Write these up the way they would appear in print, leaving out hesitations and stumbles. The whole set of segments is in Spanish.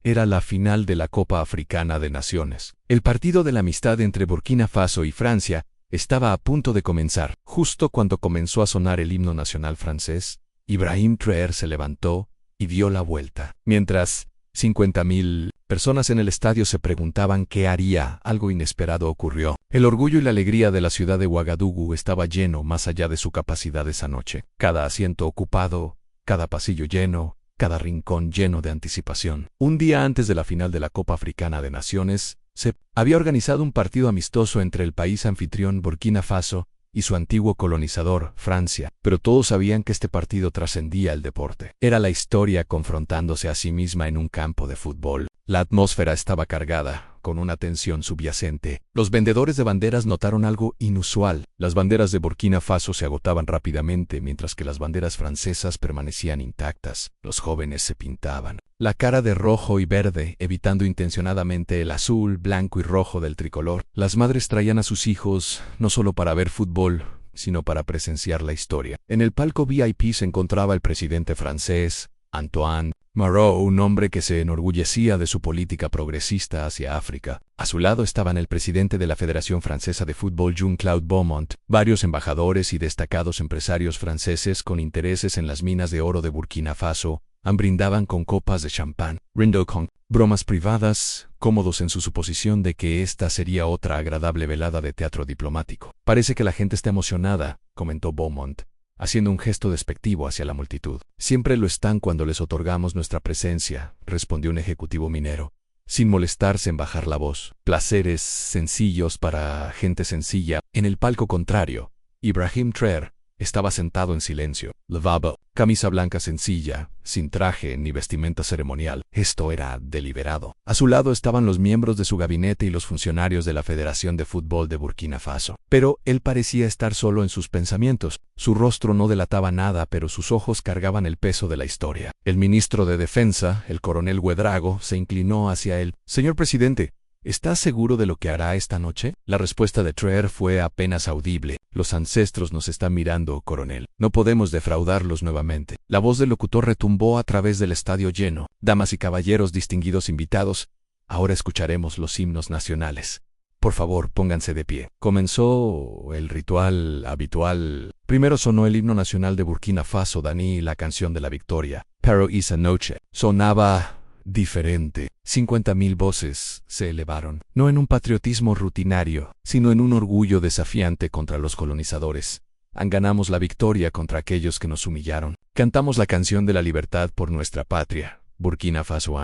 Era la final de la Copa Africana de Naciones. El partido de la amistad entre Burkina Faso y Francia estaba a punto de comenzar. Justo cuando comenzó a sonar el himno nacional francés, Ibrahim Traoré se levantó y dio la vuelta. Mientras 50.000 personas en el estadio se preguntaban qué haría, algo inesperado ocurrió. El orgullo y la alegría de la ciudad de Ouagadougou estaba lleno más allá de su capacidad esa noche. Cada asiento ocupado, cada pasillo lleno, cada rincón lleno de anticipación. Un día antes de la final de la Copa Africana de Naciones, se había organizado un partido amistoso entre el país anfitrión Burkina Faso y su antiguo colonizador, Francia, pero todos sabían que este partido trascendía el deporte. Era la historia confrontándose a sí misma en un campo de fútbol. La atmósfera estaba cargada, con una tensión subyacente. Los vendedores de banderas notaron algo inusual. Las banderas de Burkina Faso se agotaban rápidamente, mientras que las banderas francesas permanecían intactas. Los jóvenes se pintaban la cara de rojo y verde, evitando intencionadamente el azul, blanco y rojo del tricolor. Las madres traían a sus hijos no solo para ver fútbol, sino para presenciar la historia. En el palco VIP se encontraba el presidente francés, Antoine Marot, un hombre que se enorgullecía de su política progresista hacia África. A su lado estaban el presidente de la Federación Francesa de Fútbol, Jean-Claude Beaumont, varios embajadores y destacados empresarios franceses con intereses en las minas de oro de Burkina Faso, brindaban con copas de champán, brindó con bromas privadas, cómodos en su suposición de que esta sería otra agradable velada de teatro diplomático. Parece que la gente está emocionada, comentó Beaumont, haciendo un gesto despectivo hacia la multitud. Siempre lo están cuando les otorgamos nuestra presencia, respondió un ejecutivo minero, sin molestarse en bajar la voz. Placeres sencillos para gente sencilla. En el palco contrario, Ibrahim Traoré estaba sentado en silencio. Lavabo, camisa blanca sencilla, sin traje ni vestimenta ceremonial. Esto era deliberado. A su lado estaban los miembros de su gabinete y los funcionarios de la Federación de Fútbol de Burkina Faso. Pero él parecía estar solo en sus pensamientos. Su rostro no delataba nada, pero sus ojos cargaban el peso de la historia. El ministro de Defensa, el coronel Ouedraogo, se inclinó hacia él. «Señor presidente, ¿estás seguro de lo que hará esta noche?» La respuesta de Traoré fue apenas audible. «Los ancestros nos están mirando, coronel. No podemos defraudarlos nuevamente». La voz del locutor retumbó a través del estadio lleno. «Damas y caballeros, distinguidos invitados, ahora escucharemos los himnos nacionales. Por favor, pónganse de pie». Comenzó el ritual habitual. Primero sonó el himno nacional de Burkina Faso, Dani, la canción de la victoria. Pero esa noche sonaba diferente. 50.000 voces se elevaron, no en un patriotismo rutinario, sino en un orgullo desafiante contra los colonizadores. Ganamos la victoria contra aquellos que nos humillaron. Cantamos la canción de la libertad por nuestra patria, Burkina Faso.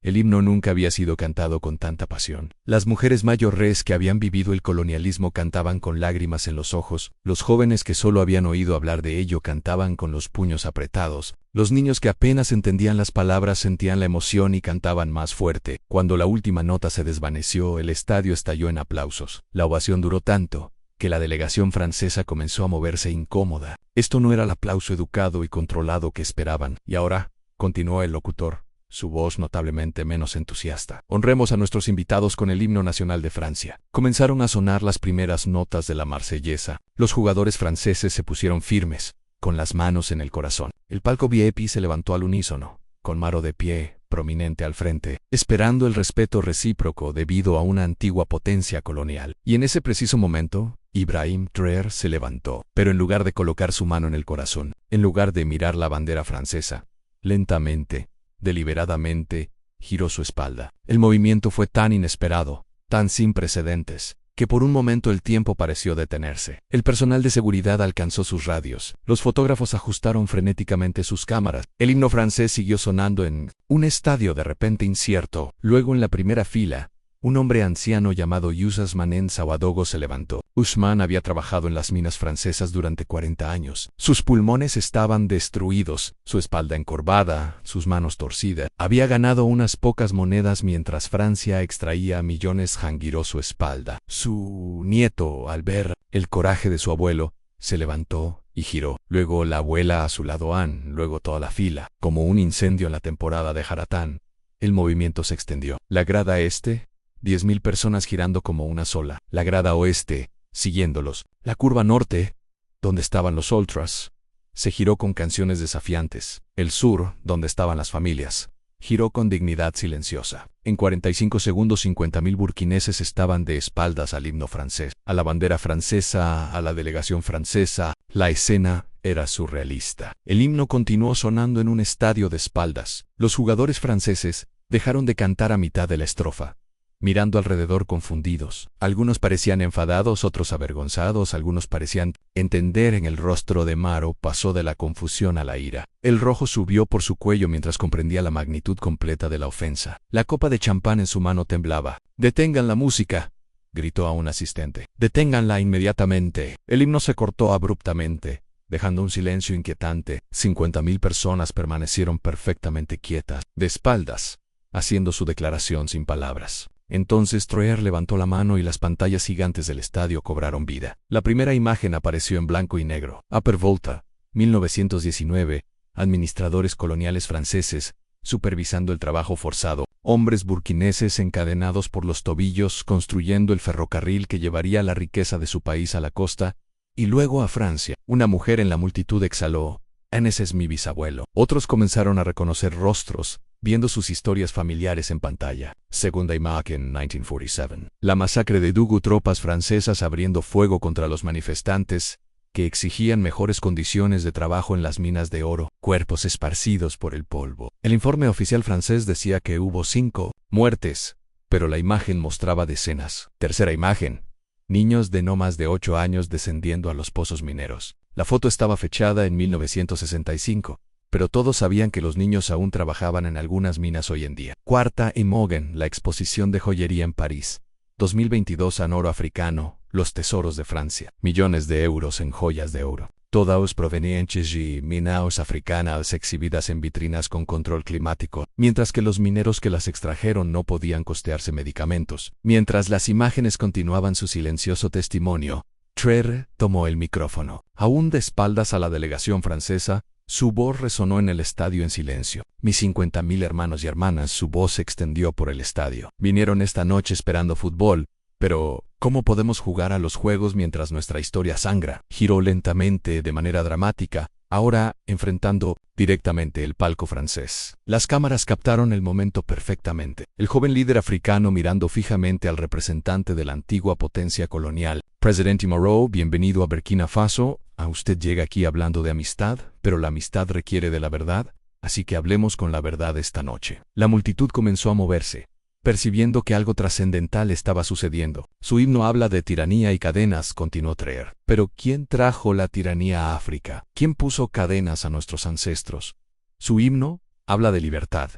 El himno nunca había sido cantado con tanta pasión. Las mujeres mayores que habían vivido el colonialismo cantaban con lágrimas en los ojos. Los jóvenes que solo habían oído hablar de ello cantaban con los puños apretados. Los niños que apenas entendían las palabras sentían la emoción y cantaban más fuerte. Cuando la última nota se desvaneció, el estadio estalló en aplausos. La ovación duró tanto que la delegación francesa comenzó a moverse incómoda. Esto no era el aplauso educado y controlado que esperaban. Y ahora, continuó el locutor, su voz notablemente menos entusiasta, honremos a nuestros invitados con el himno nacional de Francia. Comenzaron a sonar las primeras notas de la marsellesa. Los jugadores franceses se pusieron firmes, con las manos en el corazón. El palco VIP se levantó al unísono, con Marot de pie, prominente al frente, esperando el respeto recíproco debido a una antigua potencia colonial. Y en ese preciso momento, Ibrahim Traoré se levantó, pero en lugar de colocar su mano en el corazón, en lugar de mirar la bandera francesa, lentamente, deliberadamente, giró su espalda. El movimiento fue tan inesperado, tan sin precedentes, que por un momento el tiempo pareció detenerse. El personal de seguridad alcanzó sus radios. Los fotógrafos ajustaron frenéticamente sus cámaras. El himno francés siguió sonando en un estadio de repente incierto. Luego, en la primera fila, un hombre anciano llamado Youssas Manen Ouagadougou se levantó. Ousmane había trabajado en las minas francesas durante 40 años. Sus pulmones estaban destruidos, su espalda encorvada, sus manos torcidas. Había ganado unas pocas monedas mientras Francia extraía millones. Giró su espalda. Su nieto, al ver el coraje de su abuelo, se levantó y giró. Luego la abuela a su lado, luego toda la fila. Como un incendio en la temporada de Haratán, el movimiento se extendió. La grada este, 10.000 personas girando como una sola. La grada oeste, siguiéndolos. La curva norte, donde estaban los ultras, se giró con canciones desafiantes. El sur, donde estaban las familias, giró con dignidad silenciosa. En 45 segundos 50.000 burkineses estaban de espaldas al himno francés, a la bandera francesa, a la delegación francesa. La escena era surrealista. El himno continuó sonando en un estadio de espaldas. Los jugadores franceses dejaron de cantar a mitad de la estrofa, mirando alrededor confundidos. Algunos parecían enfadados, otros avergonzados, algunos parecían entender. En el rostro de Maro pasó de la confusión a la ira. El rojo subió por su cuello mientras comprendía la magnitud completa de la ofensa. La copa de champán en su mano temblaba. «¡Detengan la música!», gritó a un asistente. «¡Deténganla inmediatamente!». El himno se cortó abruptamente, dejando un silencio inquietante. 50.000 personas permanecieron perfectamente quietas, de espaldas, haciendo su declaración sin palabras. Entonces Troer levantó la mano y las pantallas gigantes del estadio cobraron vida. La primera imagen apareció en blanco y negro. Upper Volta, 1919, administradores coloniales franceses, supervisando el trabajo forzado. Hombres burkineses encadenados por los tobillos construyendo el ferrocarril que llevaría la riqueza de su país a la costa y luego a Francia. Una mujer en la multitud exhaló: «Ese es mi bisabuelo». Otros comenzaron a reconocer rostros, viendo sus historias familiares en pantalla. Segunda imagen, 1947. La masacre de Dougou, tropas francesas abriendo fuego contra los manifestantes que exigían mejores condiciones de trabajo en las minas de oro, cuerpos esparcidos por el polvo. El informe oficial francés decía que hubo 5 muertes, pero la imagen mostraba decenas. Tercera imagen, niños de no más de 8 años descendiendo a los pozos mineros. La foto estaba fechada en 1965. Pero todos sabían que los niños aún trabajaban en algunas minas hoy en día. Cuarta imagen, la exposición de joyería en París. 2022 en oro africano, los tesoros de Francia. Millones de euros en joyas de oro. Todas provenientes de minas africanas exhibidas en vitrinas con control climático, mientras que los mineros que las extrajeron no podían costearse medicamentos. Mientras las imágenes continuaban su silencioso testimonio, Troer tomó el micrófono. Aún de espaldas a la delegación francesa, su voz resonó en el estadio en silencio. «Mis 50.000 hermanos y hermanas», su voz se extendió por el estadio. «Vinieron esta noche esperando fútbol, pero ¿cómo podemos jugar a los juegos mientras nuestra historia sangra?». Giró lentamente, de manera dramática, ahora enfrentando directamente el palco francés. Las cámaras captaron el momento perfectamente. El joven líder africano mirando fijamente al representante de la antigua potencia colonial. «Presidente Moreau, bienvenido a Burkina Faso. Usted llega aquí hablando de amistad, pero la amistad requiere de la verdad, así que hablemos con la verdad esta noche». La multitud comenzó a moverse, percibiendo que algo trascendental estaba sucediendo. «Su himno habla de tiranía y cadenas», continuó Troer. «Pero ¿quién trajo la tiranía a África? ¿Quién puso cadenas a nuestros ancestros? Su himno habla de libertad.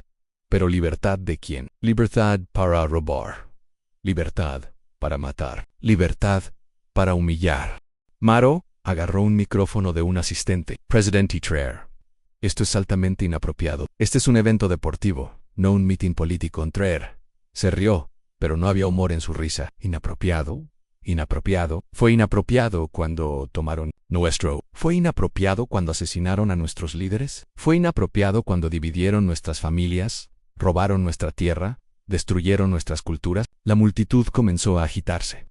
¿Pero libertad de quién? Libertad para robar. Libertad para matar. Libertad para humillar». Maro agarró un micrófono de un asistente. «Presidente Troer, esto es altamente inapropiado. Este es un evento deportivo, no un mitin político». Troer se rió, pero no había humor en su risa. «¿Inapropiado? ¿Inapropiado? Fue inapropiado cuando tomaron nuestro. Fue inapropiado cuando asesinaron a nuestros líderes. Fue inapropiado cuando dividieron nuestras familias, robaron nuestra tierra, destruyeron nuestras culturas». La multitud comenzó a agitarse.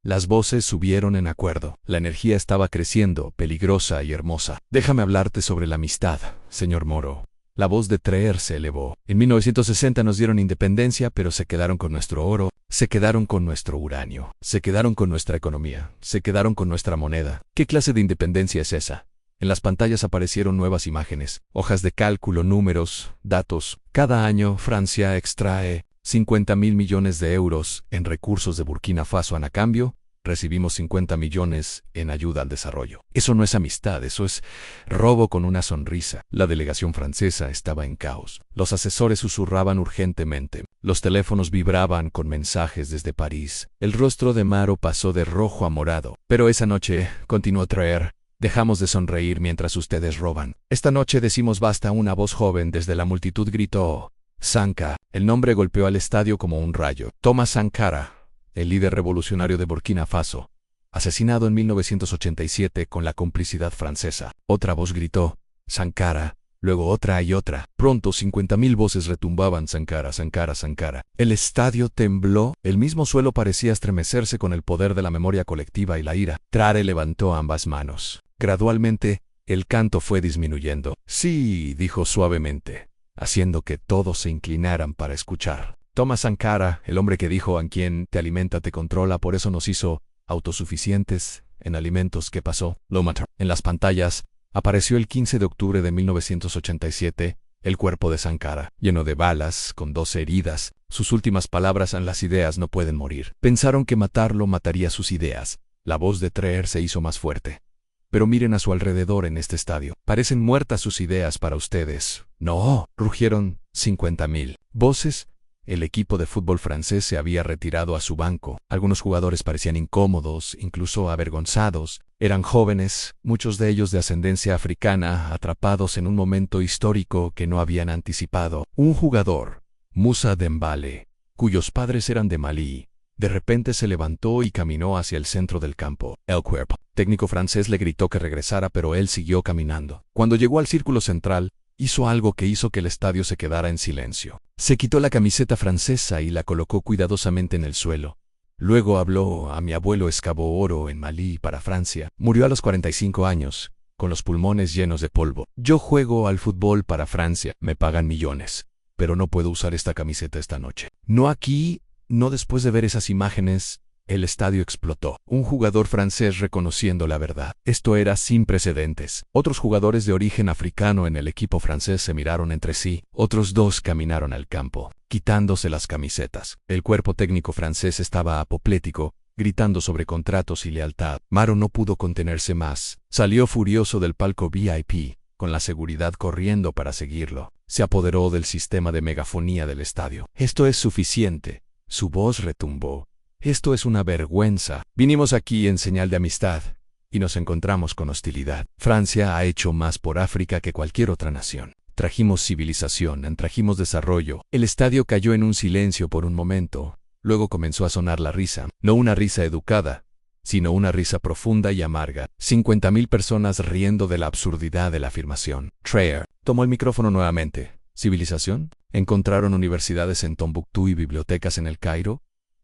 Las voces subieron en acuerdo. La energía estaba creciendo, peligrosa y hermosa. «Déjame hablarte sobre la amistad, señor Moro». La voz de Troer se elevó. «En 1960 nos dieron independencia, pero se quedaron con nuestro oro, se quedaron con nuestro uranio, se quedaron con nuestra economía, se quedaron con nuestra moneda. ¿Qué clase de independencia es esa?». En las pantallas aparecieron nuevas imágenes, hojas de cálculo, números, datos. «Cada año Francia extrae 50.000 millones de euros en recursos de Burkina Faso. A cambio, recibimos 50 millones en ayuda al desarrollo. Eso no es amistad, eso es robo». Con una sonrisa. La delegación francesa estaba en caos. Los asesores susurraban urgentemente. Los teléfonos vibraban con mensajes desde París. El rostro de Maro pasó de rojo a morado. «Pero esa noche», continuó Troer, «dejamos de sonreír mientras ustedes roban. Esta noche decimos basta». Una voz joven desde la multitud gritó: «Sankara». El nombre golpeó al estadio como un rayo. Thomas Sankara, el líder revolucionario de Burkina Faso, asesinado en 1987 con la complicidad francesa. Otra voz gritó: «Sankara», luego otra y otra. Pronto 50.000 voces retumbaban: «Sankara, Sankara, Sankara». El estadio tembló. El mismo suelo parecía estremecerse con el poder de la memoria colectiva y la ira. Troer levantó ambas manos. Gradualmente, el canto fue disminuyendo. «Sí», dijo suavemente, haciendo que todos se inclinaran para escuchar. Thomas Sankara, el hombre que dijo a quien te alimenta te controla, por eso nos hizo autosuficientes en alimentos. ¿Qué pasó? Lo mató. En las pantallas apareció el 15 de octubre de 1987 el cuerpo de Sankara, lleno de balas, con 12 heridas. Sus últimas palabras: las ideas no pueden morir. Pensaron que matarlo mataría sus ideas. La voz de Treher se hizo más fuerte. Pero miren a su alrededor en este estadio. Parecen muertas sus ideas para ustedes. No, rugieron 50.000 voces. El equipo de fútbol francés se había retirado a su banco. Algunos jugadores parecían incómodos, incluso avergonzados. Eran jóvenes, muchos de ellos de ascendencia africana, atrapados en un momento histórico que no habían anticipado. Un jugador, Moussa Dembélé, cuyos padres eran de Malí, de repente se levantó y caminó hacia el centro del campo. El cuerpo técnico francés le gritó que regresara, pero él siguió caminando. Cuando llegó al círculo central, hizo algo que hizo que el estadio se quedara en silencio. Se quitó la camiseta francesa y la colocó cuidadosamente en el suelo. Luego habló: a mi abuelo excavó oro en Malí para Francia. Murió a los 45 años, con los pulmones llenos de polvo. Yo juego al fútbol para Francia. Me pagan millones. Pero no puedo usar esta camiseta esta noche. No aquí, no después de ver esas imágenes. El estadio explotó. Un jugador francés reconociendo la verdad. Esto era sin precedentes. Otros jugadores de origen africano en el equipo francés se miraron entre sí. Otros dos caminaron al campo, quitándose las camisetas. El cuerpo técnico francés estaba apoplético, gritando sobre contratos y lealtad. Maro no pudo contenerse más. Salió furioso del palco VIP, con la seguridad corriendo para seguirlo. Se apoderó del sistema de megafonía del estadio. Esto es suficiente. Su voz retumbó. Esto es una vergüenza. Vinimos aquí en señal de amistad y nos encontramos con hostilidad. Francia ha hecho más por África que cualquier otra nación. Trajimos civilización, trajimos desarrollo. El estadio cayó en un silencio por un momento. Luego comenzó a sonar la risa. No una risa educada, sino una risa profunda y amarga. 50.000 personas riendo de la absurdidad de la afirmación. Treher tomó el micrófono nuevamente. ¿Civilización? ¿Encontraron universidades en Tombuctú y bibliotecas en el Cairo?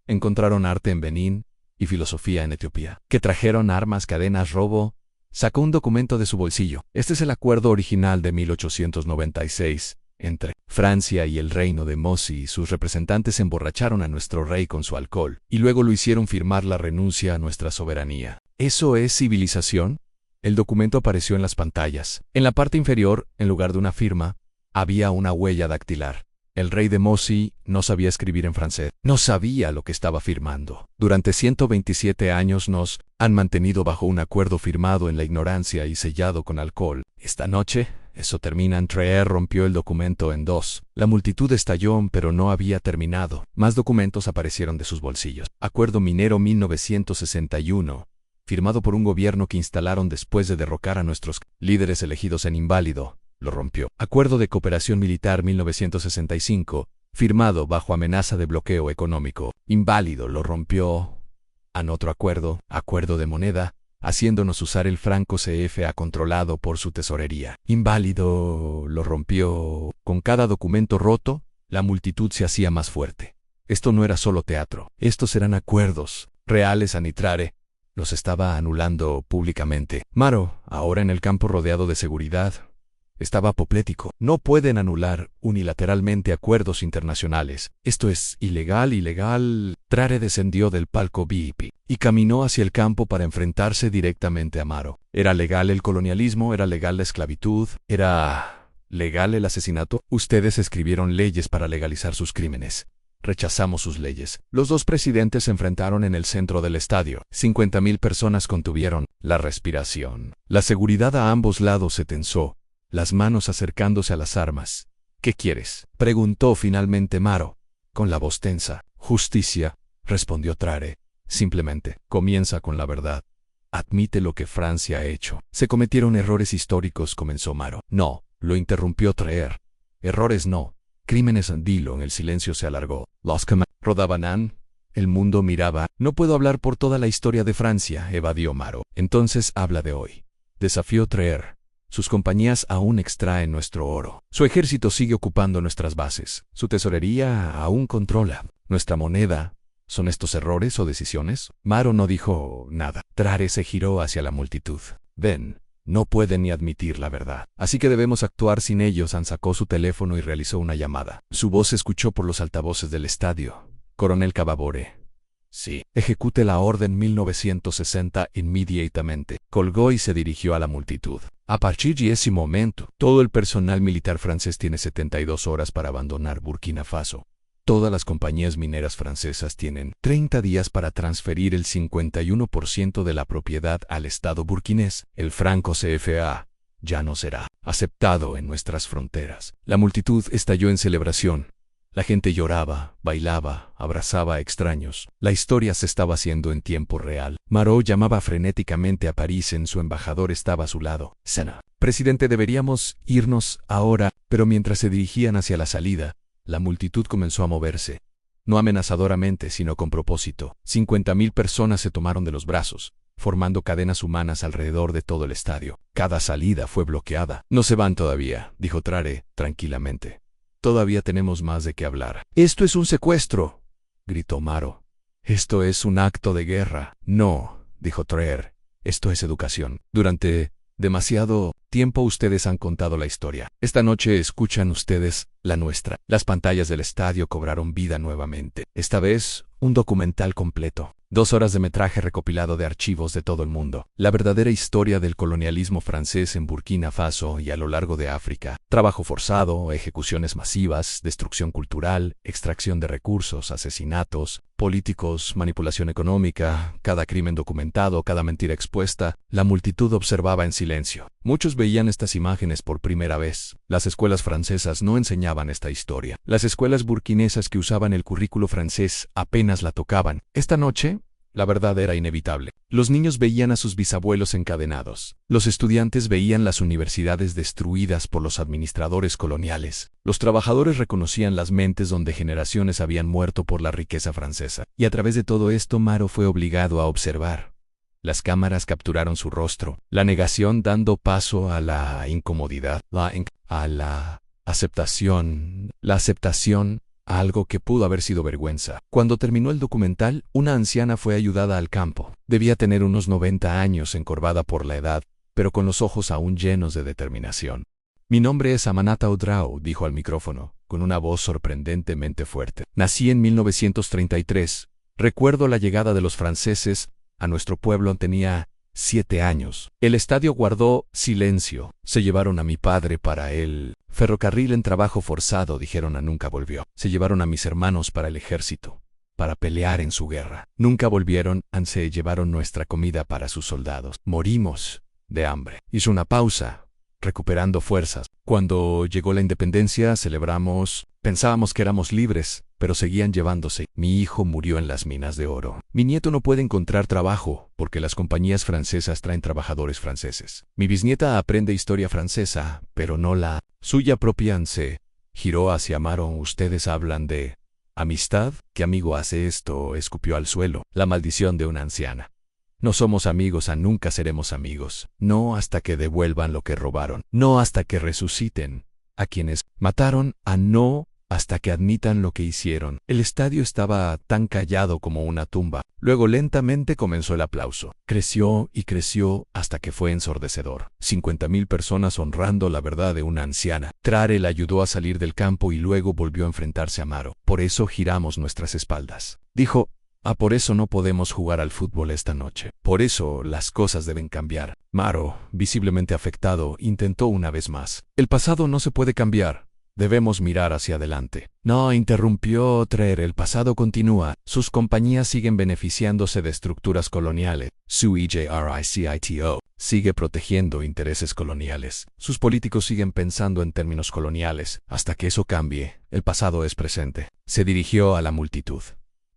¿Encontraron arte en Benín y filosofía en Etiopía? ¿Que trajeron armas, cadenas, robo? Sacó un documento de su bolsillo. Este es el acuerdo original de 1896 entre Francia y el reino de Mossi, y sus representantes emborracharon a nuestro rey con su alcohol, y luego lo hicieron firmar la renuncia a nuestra soberanía. ¿Eso es civilización? El documento apareció en las pantallas. En la parte inferior, en lugar de una firma, había una huella dactilar. El rey de Mossi no sabía escribir en francés. No sabía lo que estaba firmando. Durante 127 años nos han mantenido bajo un acuerdo firmado en la ignorancia y sellado con alcohol. Esta noche, eso termina. Treher rompió el documento en dos. La multitud estalló, pero no había terminado. Más documentos aparecieron de sus bolsillos. Acuerdo minero 1961, firmado por un gobierno que instalaron después de derrocar a nuestros líderes elegidos en inválido. Lo rompió. Acuerdo de cooperación militar 1965, firmado bajo amenaza de bloqueo económico. Inválido. Lo rompió. Otro acuerdo, acuerdo de moneda, haciéndonos usar el franco CFA controlado por su tesorería. Inválido. Lo rompió. Con cada documento roto, la multitud se hacía más fuerte. Esto no era solo teatro. Estos eran acuerdos reales. Anitrare los estaba anulando públicamente. Maro, ahora en el campo rodeado de seguridad, estaba apoplético. No pueden anular unilateralmente acuerdos internacionales. Esto es ilegal. Treher descendió del palco VIP y caminó hacia el campo para enfrentarse directamente a Maro. ¿Era legal el colonialismo? ¿Era legal la esclavitud? ¿Era legal el asesinato? Ustedes escribieron leyes para legalizar sus crímenes. Rechazamos sus leyes. Los dos presidentes se enfrentaron en el centro del estadio. 50.000 personas contuvieron la respiración. La seguridad a ambos lados se tensó, las manos acercándose a las armas. ¿Qué quieres?, preguntó finalmente Maro, con la voz tensa. Justicia, respondió Treher. Simplemente, comienza con la verdad. Admite lo que Francia ha hecho. Se cometieron errores históricos, comenzó Maro. No, lo interrumpió Treher. Errores no. Crímenes. Dilo. En el silencio se alargó. Los que rodaban. El mundo miraba. No puedo hablar por toda la historia de Francia, evadió Maro. Entonces habla de hoy, desafió Treher. Sus compañías aún extraen nuestro oro. Su ejército sigue ocupando nuestras bases. Su tesorería aún controla nuestra moneda. ¿Son estos errores o decisiones? Maro no dijo nada. Treher se giró hacia la multitud. Ven, No pueden ni admitir la verdad. Así que debemos actuar sin ellos. Han sacó su teléfono y realizó una llamada. Su voz se escuchó por los altavoces del estadio. Coronel Cavabore. Sí. Ejecute la orden 1960 inmediatamente. Colgó y se dirigió a la multitud. A partir de ese momento, todo el personal militar francés tiene 72 horas para abandonar Burkina Faso. Todas las compañías mineras francesas tienen 30 días para transferir el 51% de la propiedad al Estado burkinés. El franco CFA ya no será aceptado en nuestras fronteras. La multitud estalló en celebración. La gente lloraba, bailaba, abrazaba a extraños. La historia se estaba haciendo en tiempo real. Marot llamaba frenéticamente a París. Su embajador estaba a su lado. Sena. Presidente, deberíamos irnos ahora. Pero mientras se dirigían hacia la salida, la multitud comenzó a moverse. No amenazadoramente, sino con propósito. 50.000 personas se tomaron de los brazos, formando cadenas humanas alrededor de todo el estadio. Cada salida fue bloqueada. No se van todavía, dijo Traoré, tranquilamente. Todavía tenemos más de qué hablar. «Esto es un secuestro», gritó Marot. «Esto es un acto de guerra». «No», dijo Traoré, «esto es educación. Durante demasiado tiempo ustedes han contado la historia. Esta noche escuchan ustedes la nuestra». Las pantallas del estadio cobraron vida nuevamente. Esta vez, un documental completo. 2 horas de metraje recopilado de archivos de todo el mundo. La verdadera historia del colonialismo francés en Burkina Faso y a lo largo de África. Trabajo forzado, ejecuciones masivas, destrucción cultural, extracción de recursos, asesinatos, políticos, manipulación económica, cada crimen documentado, cada mentira expuesta. La multitud observaba en silencio. Muchos veían estas imágenes por primera vez. Las escuelas francesas no enseñaban esta historia. Las escuelas burkinesas que usaban el currículo francés apenas la tocaban. Esta noche, la verdad era inevitable. Los niños veían a sus bisabuelos encadenados. Los estudiantes veían las universidades destruidas por los administradores coloniales. Los trabajadores reconocían las mentes donde generaciones habían muerto por la riqueza francesa. Y a través de todo esto, Marot fue obligado a observar. Las cámaras capturaron su rostro, la negación dando paso a la incomodidad, a la aceptación, a algo que pudo haber sido vergüenza. Cuando terminó el documental, una anciana fue ayudada al campo. Debía tener unos 90 años, encorvada por la edad, pero con los ojos aún llenos de determinación. «Mi nombre es Aminata Ouedraogo», dijo al micrófono, con una voz sorprendentemente fuerte. «Nací en 1933. Recuerdo la llegada de los franceses a nuestro pueblo. Tenía 7 años. El estadio guardó silencio. Se llevaron a mi padre para el ferrocarril en trabajo forzado, dijeron, nunca volvió. Se llevaron a mis hermanos para el ejército, para pelear en su guerra. Nunca volvieron. Se llevaron nuestra comida para sus soldados. Morimos de hambre». Hizo una pausa, recuperando fuerzas. «Cuando llegó la independencia, celebramos. Pensábamos que éramos libres, pero seguían llevándose. Mi hijo murió en las minas de oro. Mi nieto no puede encontrar trabajo porque las compañías francesas traen trabajadores franceses. Mi bisnieta aprende historia francesa, pero no la suya propia». Se giró hacia Marot. «Ustedes hablan de amistad. ¿Qué amigo hace esto?», escupió al suelo. La maldición de una anciana. «No somos amigos. Nunca seremos amigos. No hasta que devuelvan lo que robaron. No hasta que resuciten a quienes mataron. No hasta que admitan lo que hicieron». El estadio estaba tan callado como una tumba. Luego lentamente comenzó el aplauso. Creció y creció hasta que fue ensordecedor. 50.000 personas honrando la verdad de una anciana. Traoré la ayudó a salir del campo y luego volvió a enfrentarse a Marot. «Por eso giramos nuestras espaldas», dijo. «Por eso no podemos jugar al fútbol esta noche. Por eso las cosas deben cambiar». Marot, visiblemente afectado, intentó una vez más. «El pasado no se puede cambiar. Debemos mirar hacia adelante». «No», interrumpió Traoré, «el pasado continúa. Sus compañías siguen beneficiándose de estructuras coloniales. Su EJRICITO sigue protegiendo intereses coloniales. Sus políticos siguen pensando en términos coloniales. Hasta que eso cambie, el pasado es presente». Se dirigió a la multitud.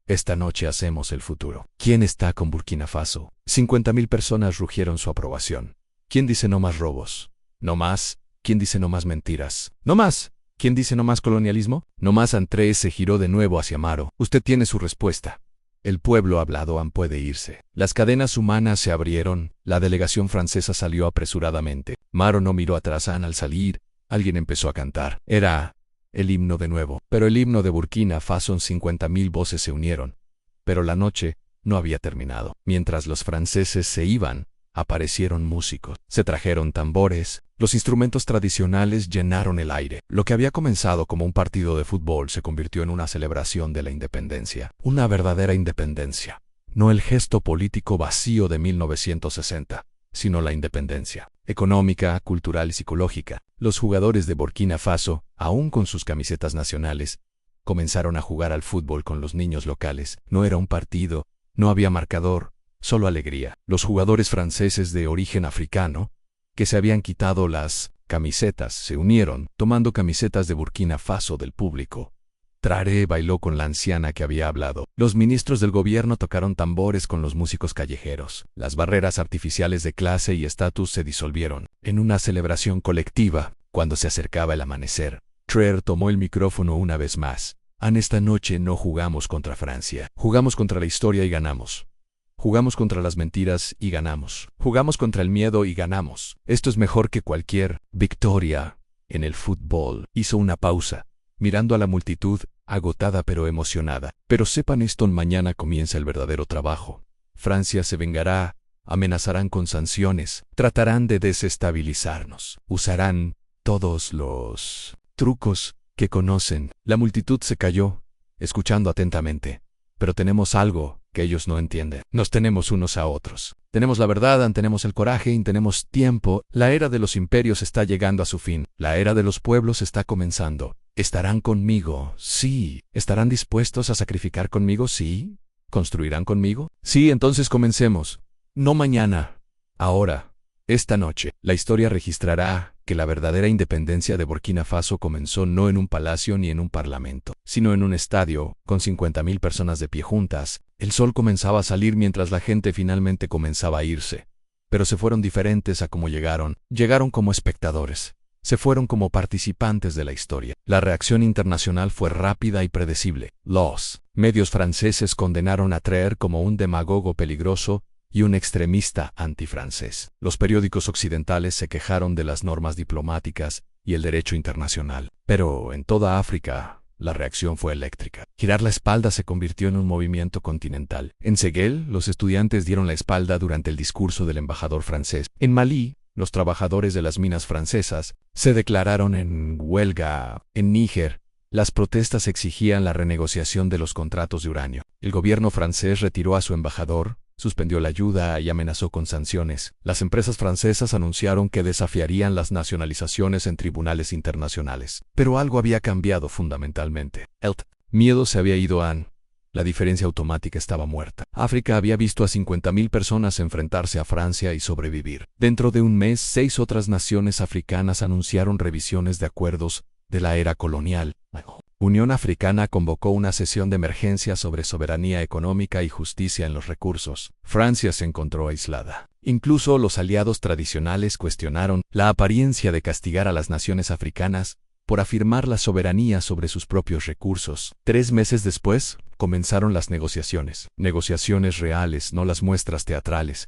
«Esta noche hacemos el futuro. ¿Quién está con Burkina Faso?». 50.000 personas rugieron su aprobación. «¿Quién dice no más robos? No más. ¿Quién dice no más mentiras? No más. ¿Quién dice no más colonialismo? No más». Andrés se giró de nuevo hacia Marot. «Usted tiene su respuesta. El pueblo ha hablado. Puede irse». Las cadenas humanas se abrieron. La delegación francesa salió apresuradamente. Marot no miró atrás. Al salir, alguien empezó a cantar. Era el himno de nuevo. Pero el himno de Burkina Faso. 50.000 voces se unieron. Pero la noche no había terminado. Mientras los franceses se iban, Aparecieron músicos, se trajeron tambores, los instrumentos tradicionales llenaron el aire. Lo que había comenzado como un partido de fútbol se convirtió en una celebración de la independencia, una verdadera independencia. No el gesto político vacío de 1960, sino la independencia económica, cultural y psicológica. Los jugadores de Burkina Faso, aún con sus camisetas nacionales, comenzaron a jugar al fútbol con los niños locales. No era un partido, no había marcador, solo alegría. Los jugadores franceses de origen africano, que se habían quitado las camisetas, se unieron, tomando camisetas de Burkina Faso del público. Traoré bailó con la anciana que había hablado. Los ministros del gobierno tocaron tambores con los músicos callejeros. Las barreras artificiales de clase y estatus se disolvieron. En una celebración colectiva, cuando se acercaba el amanecer, Traoré tomó el micrófono una vez más. Esta noche no jugamos contra Francia. Jugamos contra la historia y ganamos. Jugamos contra las mentiras y ganamos. Jugamos contra el miedo y ganamos. Esto es mejor que cualquier victoria en el fútbol. Hizo una pausa, mirando a la multitud, agotada pero emocionada. Pero sepan esto, mañana comienza el verdadero trabajo. Francia se vengará, amenazarán con sanciones, tratarán de desestabilizarnos. Usarán todos los trucos que conocen. La multitud se calló, escuchando atentamente. Pero tenemos algo que ellos no entienden. Nos tenemos unos a otros. Tenemos la verdad, tenemos el coraje y tenemos tiempo. La era de los imperios está llegando a su fin. La era de los pueblos está comenzando. ¿Estarán conmigo? Sí. ¿Estarán dispuestos a sacrificar conmigo? Sí. ¿Construirán conmigo? Sí, entonces comencemos. No mañana. Ahora. Esta noche. La historia registrará que la verdadera independencia de Burkina Faso comenzó no en un palacio ni en un parlamento, sino en un estadio, con 50.000 personas de pie juntas. El sol comenzaba a salir mientras la gente finalmente comenzaba a irse. Pero se fueron diferentes a como llegaron. Llegaron como espectadores. Se fueron como participantes de la historia. La reacción internacional fue rápida y predecible. Los medios franceses condenaron a Traoré como un demagogo peligroso y un extremista antifrancés. Los periódicos occidentales se quejaron de las normas diplomáticas y el derecho internacional. Pero en toda África, la reacción fue eléctrica. Girar la espalda se convirtió en un movimiento continental. En Sahel, los estudiantes dieron la espalda durante el discurso del embajador francés. En Malí, los trabajadores de las minas francesas se declararon en huelga. En Níger, las protestas exigían la renegociación de los contratos de uranio. El gobierno francés retiró a su embajador, suspendió la ayuda y amenazó con sanciones. Las empresas francesas anunciaron que desafiarían las nacionalizaciones en tribunales internacionales. Pero algo había cambiado fundamentalmente. El miedo se había ido. La diferencia automática estaba muerta. África había visto a 50.000 personas enfrentarse a Francia y sobrevivir. Dentro de un mes, 6 otras naciones africanas anunciaron revisiones de acuerdos de la era colonial. Unión Africana convocó una sesión de emergencia sobre soberanía económica y justicia en los recursos. Francia se encontró aislada. Incluso los aliados tradicionales cuestionaron la apariencia de castigar a las naciones africanas por afirmar la soberanía sobre sus propios recursos. 3 meses después, comenzaron las negociaciones. Negociaciones reales, no las muestras teatrales.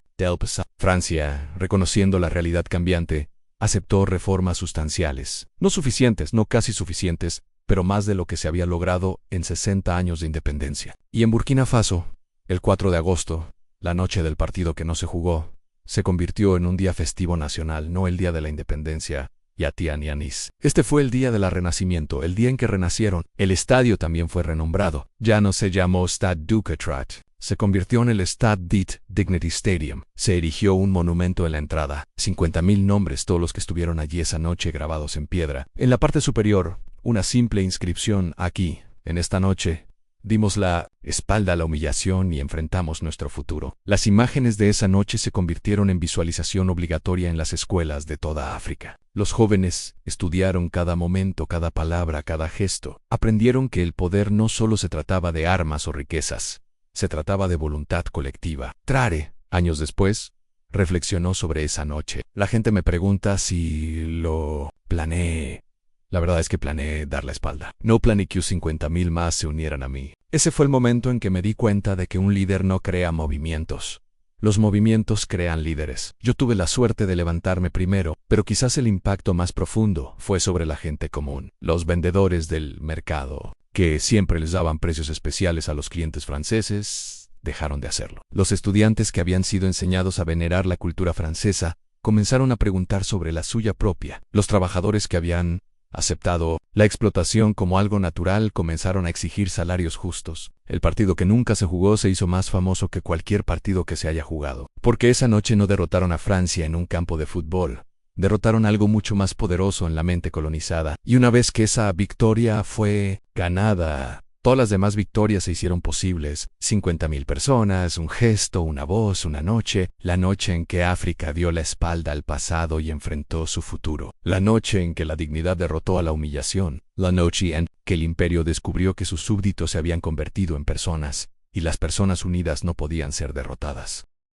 Francia, reconociendo la realidad cambiante, aceptó reformas sustanciales. No suficientes, no casi suficientes, pero más de lo que se había logrado en 60 años de independencia. Y en Burkina Faso, el 4 de agosto, la noche del partido que no se jugó, se convirtió en un día festivo nacional, no el día de la independencia, Yatian y Anís. Este fue el día del renacimiento, el día en que renacieron. El estadio también fue renombrado. Ya no se llamó Stade Ducatrat, se convirtió en el Stade dit Dignity Stadium. Se erigió un monumento en la entrada. 50.000 nombres, todos los que estuvieron allí esa noche, grabados en piedra. En la parte superior, una simple inscripción: aquí, en esta noche, dimos la espalda a la humillación y enfrentamos nuestro futuro. Las imágenes de esa noche se convirtieron en visualización obligatoria en las escuelas de toda África. Los jóvenes estudiaron cada momento, cada palabra, cada gesto. Aprendieron que el poder no solo se trataba de armas o riquezas, se trataba de voluntad colectiva. Traoré, años después, reflexionó sobre esa noche. La gente me pregunta si lo planeé. La verdad es que planeé dar la espalda. No planeé que 50.000 más se unieran a mí. Ese fue el momento en que me di cuenta de que un líder no crea movimientos. Los movimientos crean líderes. Yo tuve la suerte de levantarme primero, pero quizás el impacto más profundo fue sobre la gente común. Los vendedores del mercado, que siempre les daban precios especiales a los clientes franceses, dejaron de hacerlo. Los estudiantes que habían sido enseñados a venerar la cultura francesa comenzaron a preguntar sobre la suya propia. Los trabajadores que habían aceptado la explotación como algo natural comenzaron a exigir salarios justos. El partido que nunca se jugó se hizo más famoso que cualquier partido que se haya jugado, porque esa noche no derrotaron a Francia en un campo de fútbol. Derrotaron algo mucho más poderoso en la mente colonizada, y una vez que esa victoria fue ganada, todas las demás victorias se hicieron posibles. 50.000 personas, un gesto, una voz, una noche, la noche en que África dio la espalda al pasado y enfrentó su futuro. La noche en que la dignidad derrotó a la humillación. La noche en que el imperio descubrió que sus súbditos se habían convertido en personas, y las personas unidas no podían ser derrotadas.